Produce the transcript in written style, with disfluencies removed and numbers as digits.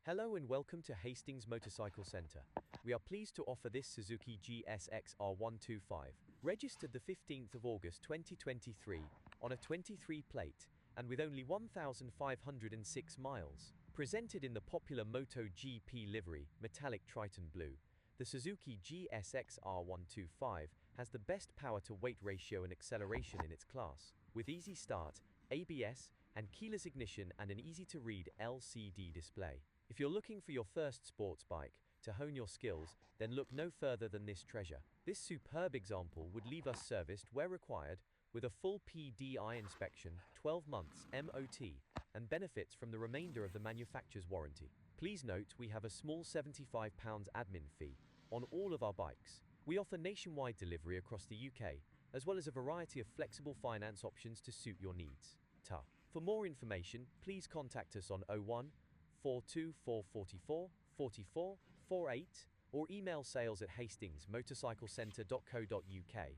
Hello and welcome to Hastings Motorcycle Centre. We are pleased to offer this Suzuki GSXR125, registered the 15th of August 2023 on a 23 plate and with only 1,506 miles. Presented in the popular MotoGP livery, metallic Triton Blue, the Suzuki GSXR125 has the best power-to-weight ratio and acceleration in its class, with easy start, ABS, and keyless ignition and an easy-to-read LCD display. If you're looking for your first sports bike to hone your skills, then look no further than this treasure. This superb example would leave us serviced where required, with a full PDI inspection, 12 months MOT, and benefits from the remainder of the manufacturer's warranty. Please note we have a small £75 admin fee on all of our bikes. We offer nationwide delivery across the UK, as well as a variety of flexible finance options to suit your needs. For more information, please contact us on 01 42444 44 48 or email sales@hastingsmotorcyclecentre.co.uk.